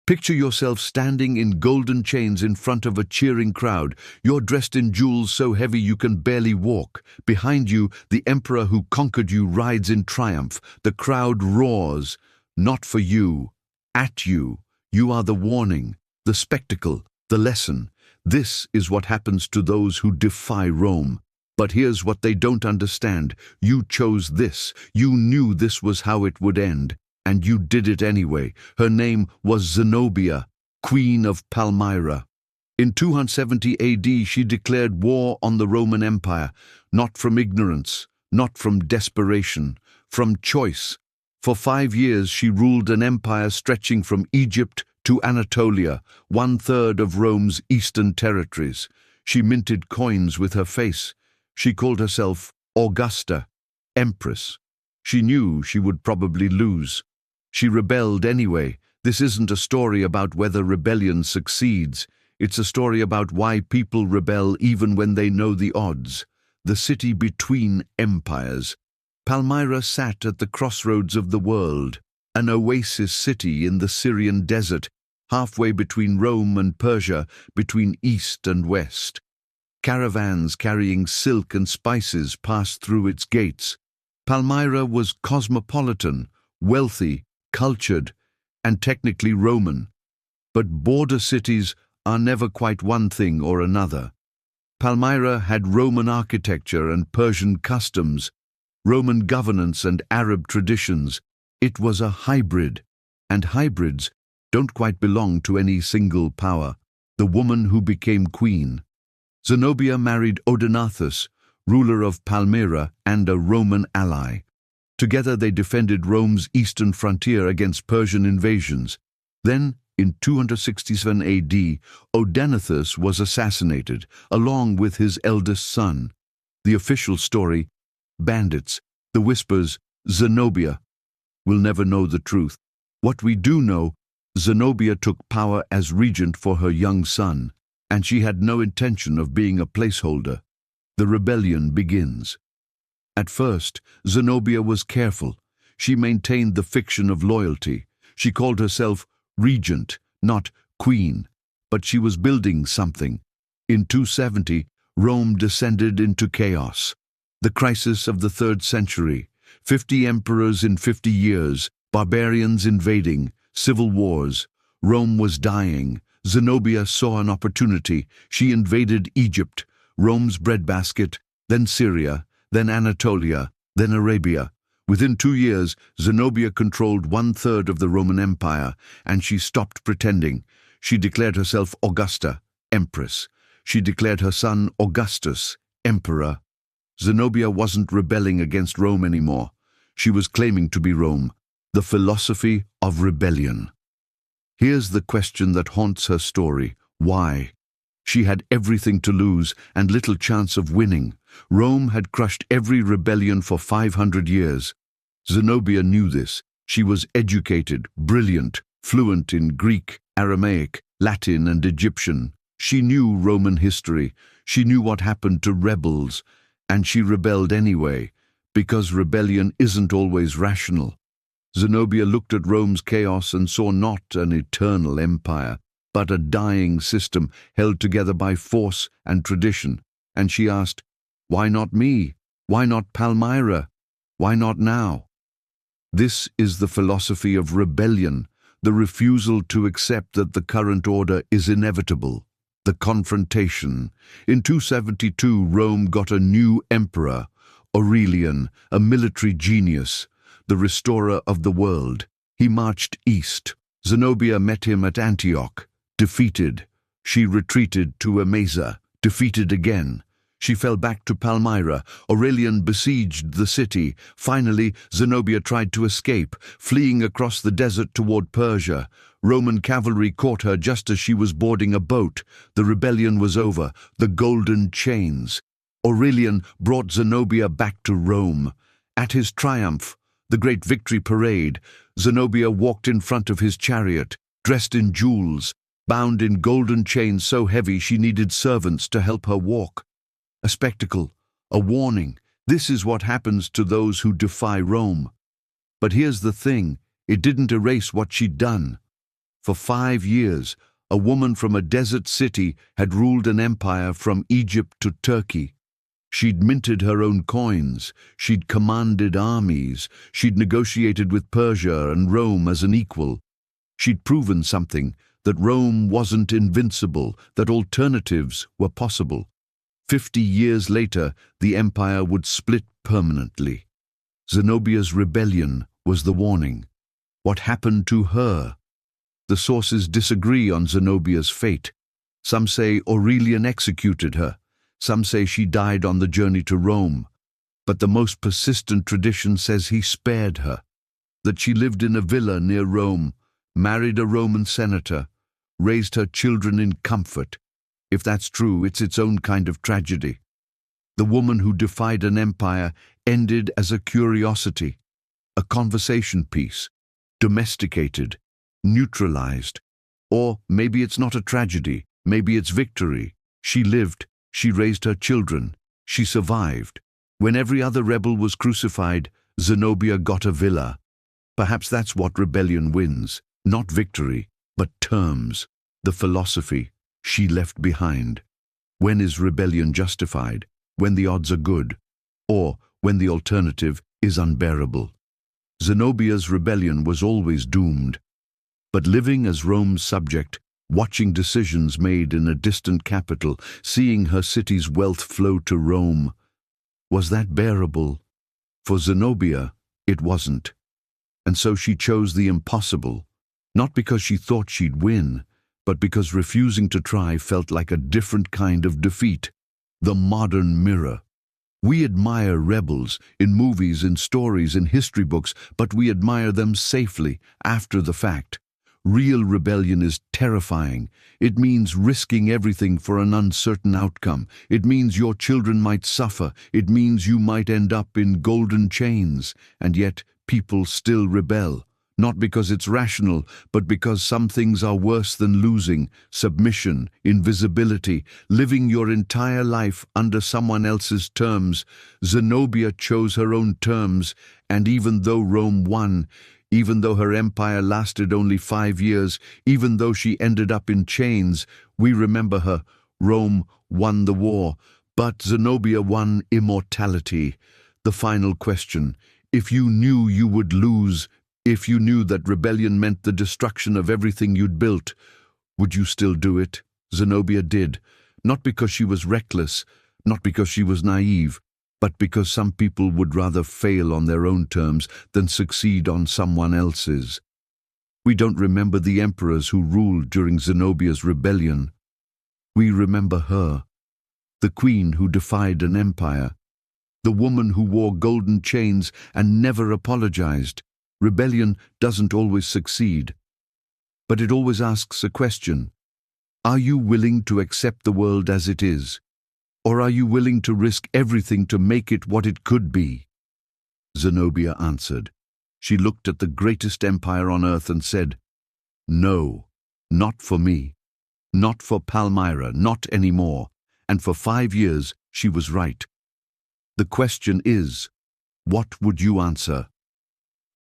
Picture yourself standing in golden chains in front of a cheering crowd. You're dressed in jewels so heavy you can barely walk. Behind you, the emperor who conquered you rides in triumph. The crowd roars. Not for you, at you. You are the warning, the spectacle, the lesson. This is what happens to those who defy Rome. But here's what they don't understand. You chose this. You knew this was how it would end. And you did it anyway. Her name was Zenobia, Queen of Palmyra. In 270 AD, she declared war on the Roman Empire, not from ignorance, not from desperation, from choice. For 5 years, she ruled an empire stretching from Egypt to Anatolia, 1/3 of Rome's eastern territories. She minted coins with her face. She called herself Augusta, Empress. She knew she would probably lose. She rebelled anyway. This isn't a story about whether rebellion succeeds. It's a story about why people rebel even when they know the odds. The city between empires. Palmyra sat at the crossroads of the world, an oasis city in the Syrian desert, halfway between Rome and Persia, between east and west. Caravans carrying silk and spices passed through its gates. Palmyra was cosmopolitan, wealthy, cultured, and technically Roman. But border cities are never quite one thing or another. Palmyra had Roman architecture and Persian customs, Roman governance and Arab traditions. It was a hybrid, and hybrids don't quite belong to any single power. The woman who became queen. Zenobia married Odenathus, ruler of Palmyra and a Roman ally. Together they defended Rome's eastern frontier against Persian invasions. Then, in 267 AD, Odenathus was assassinated, along with his eldest son. The official story, bandits, the whispers, Zenobia. We'll never know the truth. What we do know, Zenobia took power as regent for her young son, and she had no intention of being a placeholder. The rebellion begins. At first, Zenobia was careful. She maintained the fiction of loyalty. She called herself regent, not queen. But she was building something. In 270, Rome descended into chaos. The crisis of the 3rd century. 50 emperors in 50 years, barbarians invading, civil wars. Rome was dying. Zenobia saw an opportunity. She invaded Egypt, Rome's breadbasket, then Syria, then Anatolia, then Arabia. Within 2 years, Zenobia controlled 1/3 of the Roman Empire, and she stopped pretending. She declared herself Augusta, Empress. She declared her son Augustus, Emperor. Zenobia wasn't rebelling against Rome anymore. She was claiming to be Rome, the philosophy of rebellion. Here's the question that haunts her story. Why? She had everything to lose and little chance of winning. Rome had crushed every rebellion for 500 years. Zenobia knew this. She was educated, brilliant, fluent in Greek, Aramaic, Latin, and Egyptian. She knew Roman history. She knew what happened to rebels. And she rebelled anyway, because rebellion isn't always rational. Zenobia looked at Rome's chaos and saw not an eternal empire, but a dying system held together by force and tradition. And she asked, why not me? Why not Palmyra? Why not now? This is the philosophy of rebellion, the refusal to accept that the current order is inevitable, the confrontation. In 272, Rome got a new emperor, Aurelian, a military genius, the restorer of the world. He marched east. Zenobia met him at Antioch, defeated. She retreated to Emesa, defeated again. She fell back to Palmyra. Aurelian besieged the city. Finally, Zenobia tried to escape, fleeing across the desert toward Persia. Roman cavalry caught her just as she was boarding a boat. The rebellion was over. The golden chains. Aurelian brought Zenobia back to Rome. At his triumph, the great victory parade, Zenobia walked in front of his chariot, dressed in jewels, bound in golden chains so heavy she needed servants to help her walk. A spectacle, a warning. This is what happens to those who defy Rome. But here's the thing, it didn't erase what she'd done. For 5 years, a woman from a desert city had ruled an empire from Egypt to Turkey. She'd minted her own coins, she'd commanded armies, she'd negotiated with Persia and Rome as an equal. She'd proven something, that Rome wasn't invincible, that alternatives were possible. 50 years later, the empire would split permanently. Zenobia's rebellion was the warning. What happened to her? The sources disagree on Zenobia's fate. Some say Aurelian executed her. Some say she died on the journey to Rome. But the most persistent tradition says he spared her, that she lived in a villa near Rome, married a Roman senator, raised her children in comfort. If that's true, it's its own kind of tragedy. The woman who defied an empire ended as a curiosity, a conversation piece, domesticated, neutralized. Or maybe it's not a tragedy, maybe it's victory. She lived, she raised her children, she survived. When every other rebel was crucified, Zenobia got a villa. Perhaps that's what rebellion wins, not victory, but terms, the philosophy she left behind. When is rebellion justified? When the odds are good, or when the alternative is unbearable. Zenobia's rebellion was always doomed. But living as Rome's subject, watching decisions made in a distant capital, seeing her city's wealth flow to Rome, was that bearable? For Zenobia, it wasn't. And so she chose the impossible, not because she thought she'd win, but because refusing to try felt like a different kind of defeat. The modern mirror. We admire rebels in movies, in stories, in history books, but we admire them safely, after the fact. Real rebellion is terrifying. It means risking everything for an uncertain outcome. It means your children might suffer. It means you might end up in golden chains. And yet, people still rebel. Not because it's rational, but because some things are worse than losing: submission, invisibility, living your entire life under someone else's terms. Zenobia chose her own terms, and even though Rome won, even though her empire lasted only 5 years, even though she ended up in chains, we remember her. Rome won the war, but Zenobia won immortality. The final question: if you knew you would lose, if you knew that rebellion meant the destruction of everything you'd built, would you still do it? Zenobia did, not because she was reckless, not because she was naive, but because some people would rather fail on their own terms than succeed on someone else's. We don't remember the emperors who ruled during Zenobia's rebellion. We remember her, the queen who defied an empire, the woman who wore golden chains and never apologized. Rebellion doesn't always succeed, but it always asks a question. Are you willing to accept the world as it is? Or are you willing to risk everything to make it what it could be? Zenobia answered. She looked at the greatest empire on earth and said, "No, not for me. Not for Palmyra, not anymore." And for 5 years, she was right. The question is, what would you answer?